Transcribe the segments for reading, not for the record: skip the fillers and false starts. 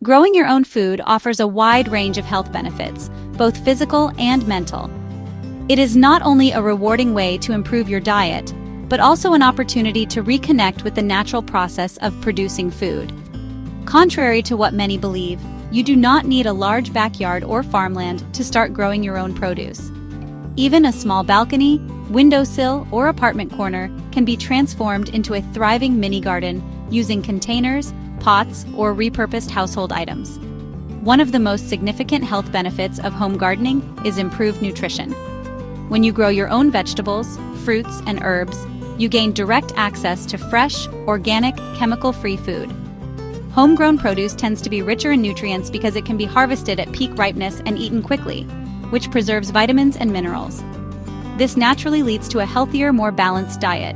Growing your own food offers a wide range of health benefits, both physical and mental. It is not only a rewarding way to improve your diet, but also an opportunity to reconnect with the natural process of producing food. Contrary to what many believe, you do not need a large backyard or farmland to start growing your own produce. Even a small balcony, windowsill, or apartment corner can be transformed into a thriving mini garden using containers, pots, or repurposed household items. One of the most significant health benefits of home gardening is improved nutrition. When you grow your own vegetables, fruits, and herbs, you gain direct access to fresh, organic, chemical-free food. Homegrown produce tends to be richer in nutrients because it can be harvested at peak ripeness and eaten quickly, which preserves vitamins and minerals. This naturally leads to a healthier, more balanced diet.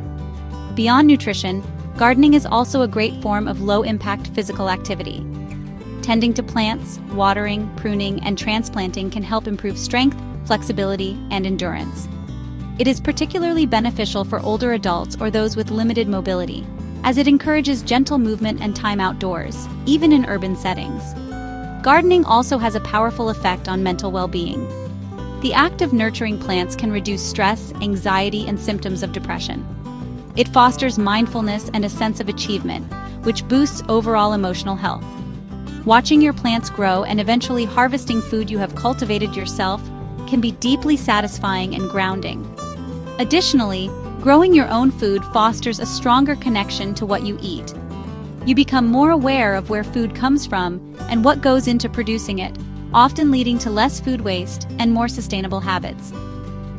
Beyond nutrition, gardening is also a great form of low-impact physical activity. Tending to plants, watering, pruning, and transplanting can help improve strength, flexibility, and endurance. It is particularly beneficial for older adults or those with limited mobility, as it encourages gentle movement and time outdoors, even in urban settings. Gardening also has a powerful effect on mental well-being. The act of nurturing plants can reduce stress, anxiety, and symptoms of depression. It fosters mindfulness and a sense of achievement, which boosts overall emotional health. Watching your plants grow and eventually harvesting food you have cultivated yourself can be deeply satisfying and grounding. Additionally, growing your own food fosters a stronger connection to what you eat. You become more aware of where food comes from and what goes into producing it, often leading to less food waste and more sustainable habits.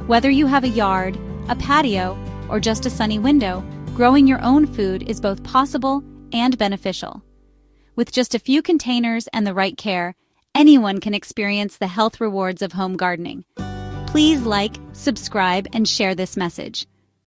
Whether you have a yard, a patio, or just a sunny window, growing your own food is both possible and beneficial. With just a few containers and the right care, anyone can experience the health rewards of home gardening. Please like, subscribe, and share this message.